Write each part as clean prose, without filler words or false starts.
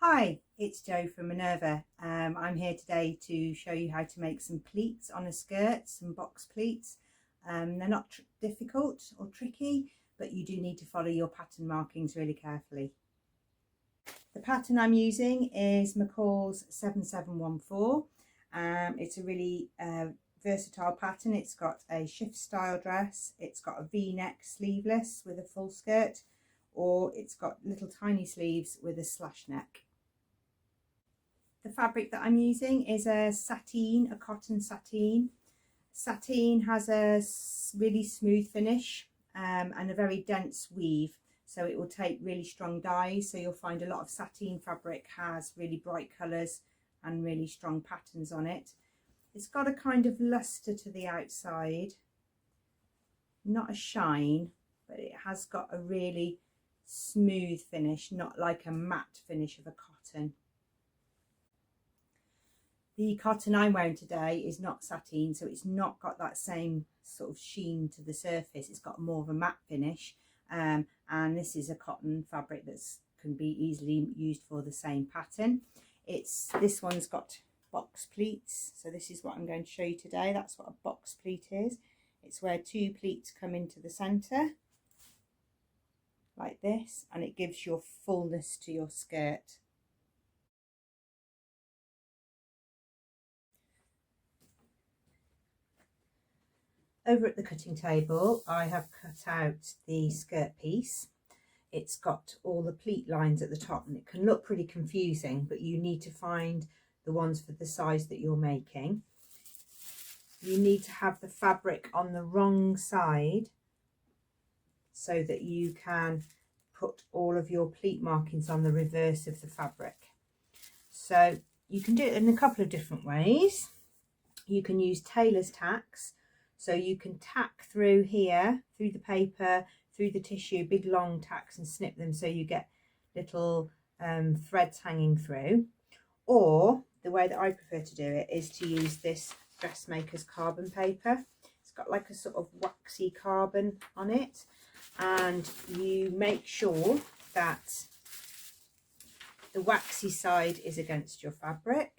Hi, it's Jo from Minerva. I'm here today to show you how to make some pleats on a skirt, some box pleats. They're not difficult or tricky, but you do need to follow your pattern markings really carefully. The pattern I'm using is McCalls 7714. It's a really versatile pattern. It's got a shift style dress, it's got a V-neck sleeveless with a full skirt, or it's got little tiny sleeves with a slash neck. The fabric that I'm using is a cotton sateen. Sateen has a really smooth finish and a very dense weave, so it will take really strong dyes. So you'll find a lot of sateen fabric has really bright colours and really strong patterns on it. It's got a kind of luster to the outside, not a shine, but it has got a really smooth finish, not like a matte finish of a cotton. The cotton I'm wearing today is not sateen, so it's not got that same sort of sheen to the surface. It's got more of a matte finish, and this is a cotton fabric that can be easily used for the same pattern. This one's got box pleats, so this is what I'm going to show you today. That's what a box pleat is. It's where two pleats come into the centre like this, and it gives your fullness to your skirt. Over at the cutting table, I have cut out the skirt piece. It's got all the pleat lines at the top, and it can look pretty confusing, but you need to find the ones for the size that you're making. You need to have the fabric on the wrong side so that you can put all of your pleat markings on the reverse of the fabric. So you can do it in a couple of different ways. You can use tailor's tacks. So you can tack through here, through the paper, through the tissue, big long tacks, and snip them so you get little threads hanging through. Or the way that I prefer to do it is to use this dressmaker's carbon paper. It's got like a sort of waxy carbon on it, and you make sure that the waxy side is against your fabric,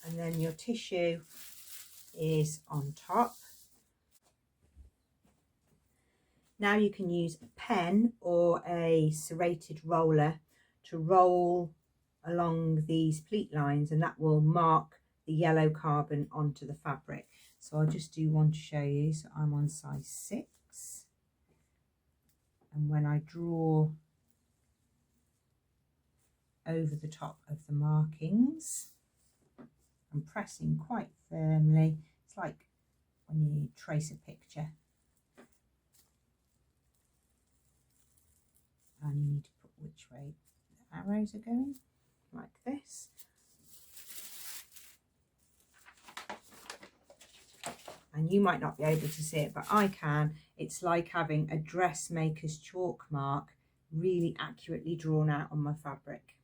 and then your tissue is on top. Now you can use a pen or a serrated roller to roll along these pleat lines, and that will mark the yellow carbon onto the fabric. So I'll just do one to show you. So I'm on size 6, and when I draw over the top of the markings, I'm pressing quite firmly. It's like when you trace a picture. And you need to put which way the arrows are going, like this. And you might not be able to see it, but I can. It's like having a dressmaker's chalk mark really accurately drawn out on my fabric.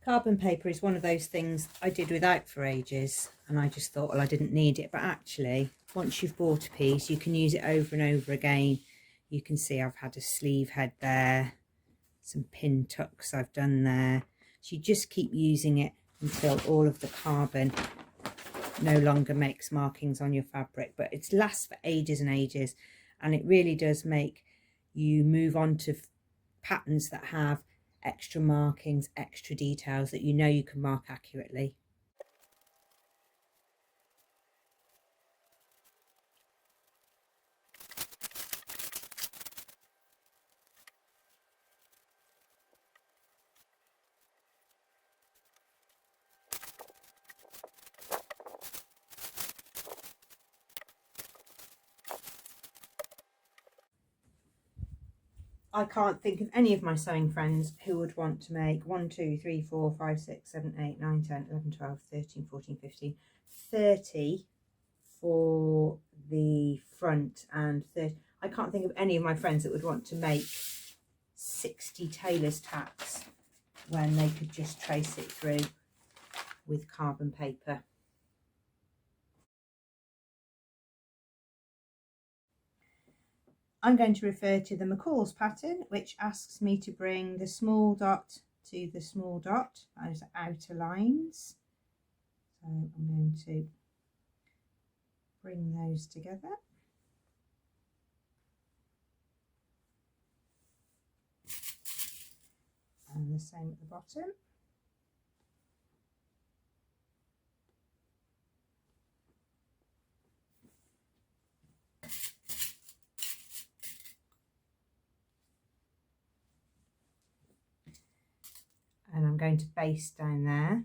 Carbon paper is one of those things I did without for ages, and I just thought, well, I didn't need it. But actually, once you've bought a piece, you can use it over and over again. You can see I've had a sleeve head there, some pin tucks I've done there. So you just keep using it until all of the carbon no longer makes markings on your fabric. But it lasts for ages and ages, and it really does make you move on to patterns that have extra markings, extra details that you know you can mark accurately. I can't think of any of my sewing friends who would want to make 1, 2, 3, 4, 5, 6, 7, 8, 9, 10, 11, 12, 13, 14, 15, 30 for the front, and 30. I can't think of any of my friends that would want to make 60 tailor's tacks when they could just trace it through with carbon paper. I'm going to refer to the McCalls pattern, which asks me to bring the small dot to the small dot, those outer lines. So I'm going to bring those together. And the same at the bottom. And I'm going to baste down there,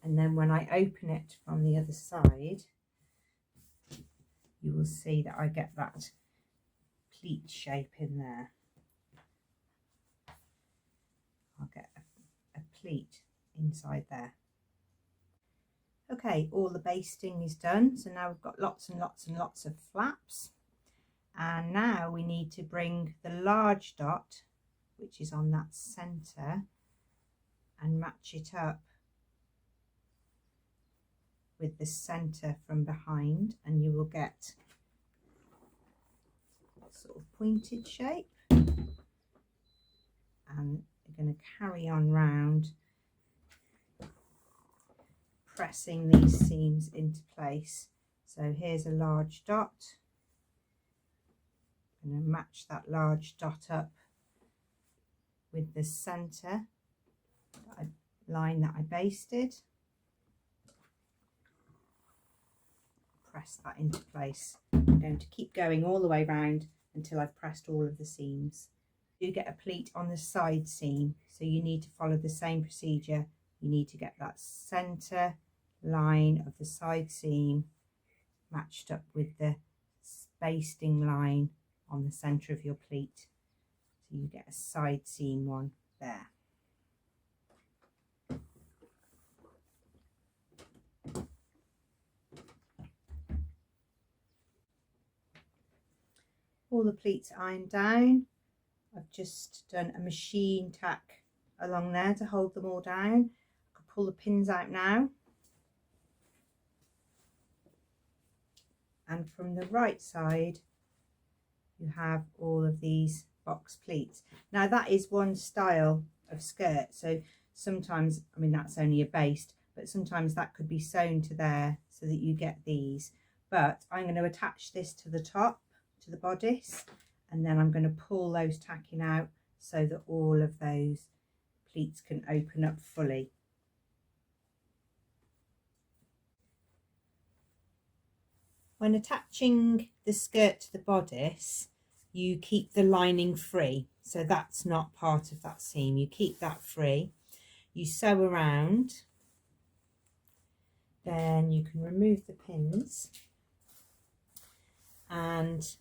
and then when I open it from the other side, you will see that I get that pleat shape in there. I'll get a pleat inside there. Okay, all the basting is done, so now we've got lots and lots and lots of flaps, and now we need to bring the large dot, which is on that centre, and match it up with the centre from behind, and you will get a sort of pointed shape. And you're going to carry on round, pressing these seams into place. So here's a large dot. I'm going to match that large dot up with the centre line that I basted. Press that into place. I'm going to keep going all the way round until I've pressed all of the seams. You get a pleat on the side seam, so you need to follow the same procedure. You need to get that centre line of the side seam matched up with the basting line on the centre of your pleat, so you get a side seam one there. All the pleats ironed down. I've just done a machine tack along there to hold them all down. I could pull the pins out now. And from the right side, you have all of these box pleats. Now that is one style of skirt, so sometimes, I mean that's only a baste, but sometimes that could be sewn to there so that you get these. But I'm going to attach this to the top, to the bodice, and then I'm going to pull those tacking out so that all of those pleats can open up fully. When attaching the skirt to the bodice, you keep the lining free, so that's not part of that seam. You keep that free. You sew around, then you can remove the pins, and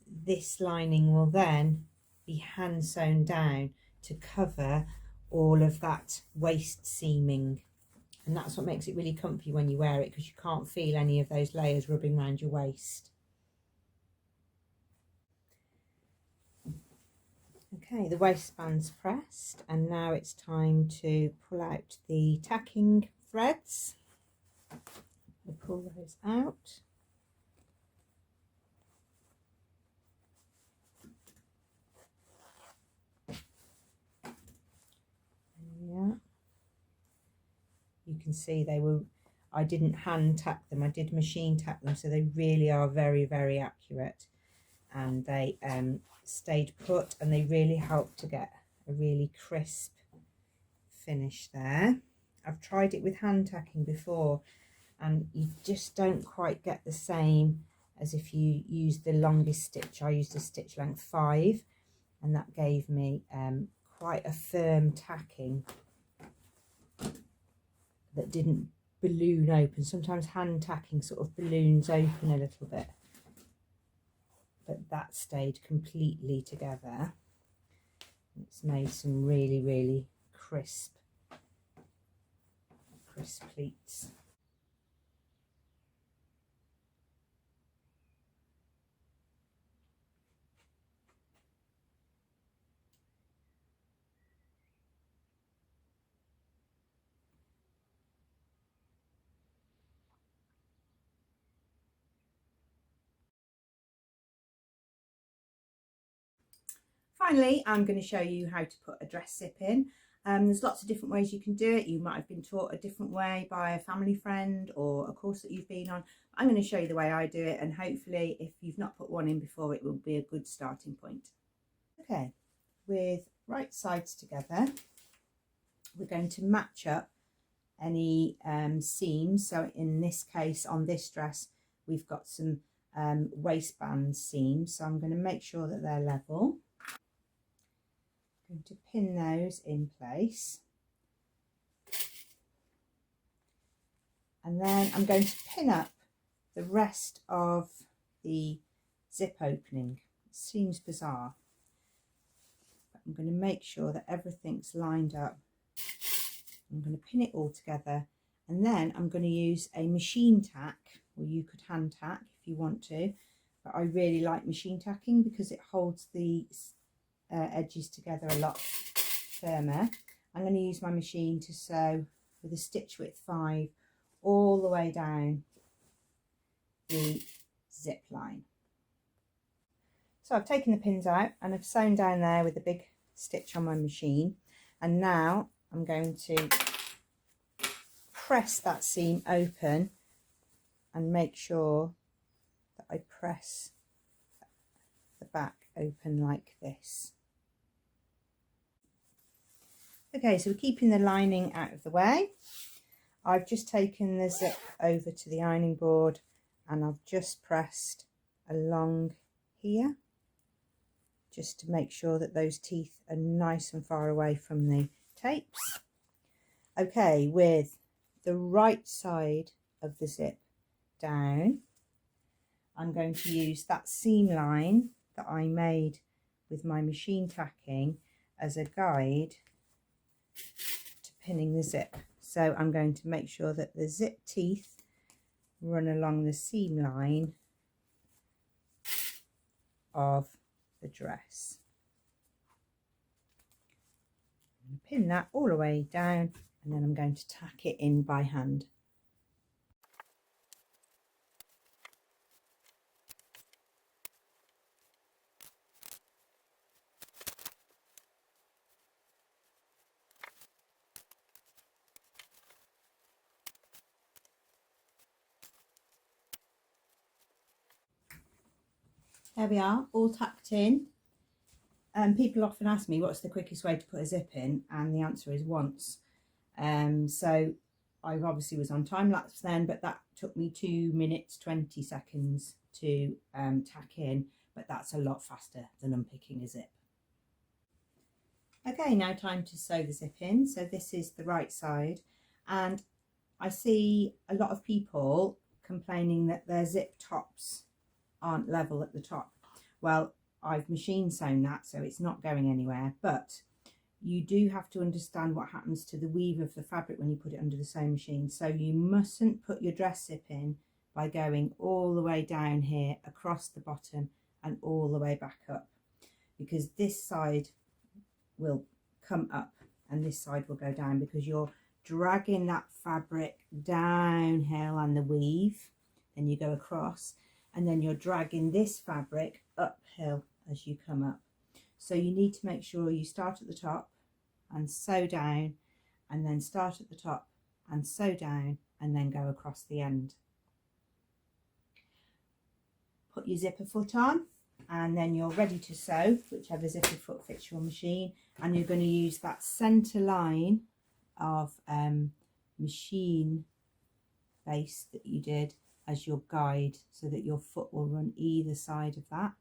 this lining will then be hand sewn down to cover all of that waist seaming, and that's what makes it really comfy when you wear it, because you can't feel any of those layers rubbing around your waist. Okay, the waistband's pressed, and now it's time to pull out the tacking threads. We'll pull those out. Yeah, you can see I didn't hand tack them, I did machine tack them, so they really are very, very accurate, and they stayed put, and they really help to get a really crisp finish there. I've tried it with hand tacking before, and you just don't quite get the same as if you use the longest stitch. I used a stitch length 5, and that gave me quite a firm tacking that didn't balloon open. Sometimes hand tacking sort of balloons open a little bit, but that stayed completely together. It's made some really, really crisp pleats. Finally, I'm going to show you how to put a dress zip in. There's lots of different ways you can do it. You might have been taught a different way by a family friend or a course that you've been on. I'm going to show you the way I do it, and hopefully if you've not put one in before, it will be a good starting point. Okay, with right sides together, we're going to match up any seams. So in this case, on this dress, we've got some waistband seams. So I'm going to make sure that they're level. I'm going to pin those in place. And then I'm going to pin up the rest of the zip opening. It seems bizarre, but I'm going to make sure that everything's lined up. I'm going to pin it all together, and then I'm going to use a machine tack, or you could hand tack if you want to, but I really like machine tacking because it holds the edges together a lot firmer. I'm going to use my machine to sew with a stitch width 5 all the way down the zip line. So I've taken the pins out and I've sewn down there with a big stitch on my machine, and now I'm going to press that seam open and make sure that I press the back open like this. Okay, so we're keeping the lining out of the way. I've just taken the zip over to the ironing board and I've just pressed along here just to make sure that those teeth are nice and far away from the tapes. Okay, with the right side of the zip down, I'm going to use that seam line that I made with my machine tacking as a guide to pinning the zip. So I'm going to make sure that the zip teeth run along the seam line of the dress. I'm going to pin that all the way down, and then I'm going to tack it in by hand. There we are, all tacked in. People often ask me what's the quickest way to put a zip in, and the answer is once. So I obviously was on time lapse then, but that took me 2 minutes 20 seconds to tack in, but that's a lot faster than unpicking a zip. Okay, now time to sew the zip in. So this is the right side, and I see a lot of people complaining that their zip tops aren't level at the top. Well, I've machine sewn that, so it's not going anywhere, but you do have to understand what happens to the weave of the fabric when you put it under the sewing machine. So you mustn't put your dress zip in by going all the way down here across the bottom and all the way back up, because this side will come up and this side will go down, because you're dragging that fabric downhill and the weave, then you go across, and then you're dragging this fabric uphill as you come up. So you need to make sure you start at the top and sew down, and then start at the top and sew down, and then go across the end. Put your zipper foot on, and then you're ready to sew, whichever zipper foot fits your machine, and you're going to use that centre line of machine base that you did as your guide, so that your foot will run either side of that.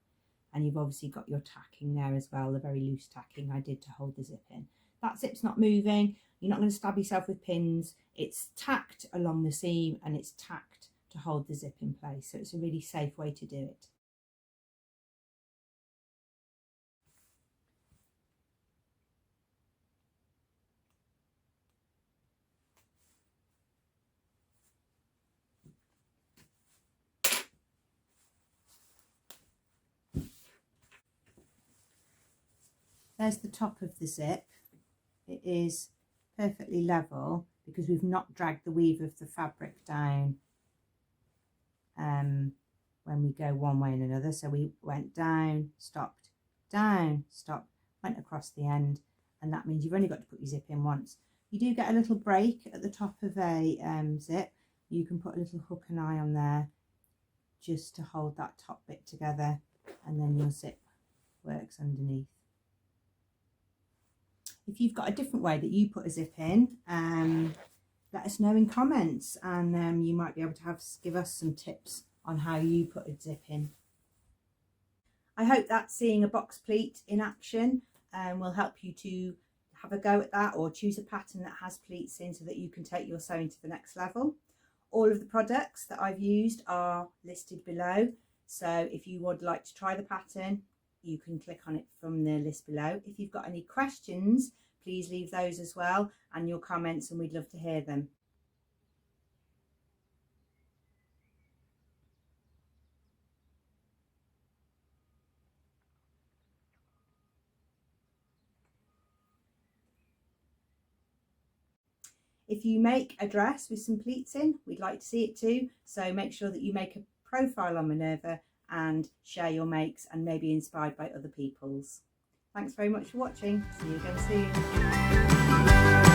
And you've obviously got your tacking there as well, the very loose tacking I did to hold the zip in. That zip's not moving, you're not going to stab yourself with pins, it's tacked along the seam and it's tacked to hold the zip in place, so it's a really safe way to do it. There's the top of the zip. It is perfectly level because we've not dragged the weave of the fabric down when we go one way and another. So we went down, stopped, down, stop, went across the end, and that means you've only got to put your zip in once. You do get a little break at the top of a zip. You can put a little hook and eye on there just to hold that top bit together, and then your zip works underneath. If you've got a different way that you put a zip in, let us know in comments, and you might be able to give us some tips on how you put a zip in. I hope that seeing a box pleat in action will help you to have a go at that, or choose a pattern that has pleats in so that you can take your sewing to the next level. All of the products that I've used are listed below, so if you would like to try the pattern, you can click on it from the list below. If you've got any questions, please leave those as well, and your comments, and we'd love to hear them. If you make a dress with some pleats in, we'd like to see it too, so make sure that you make a profile on Minerva and share your makes, and maybe inspired by other people's. Thanks very much for watching. See you again soon.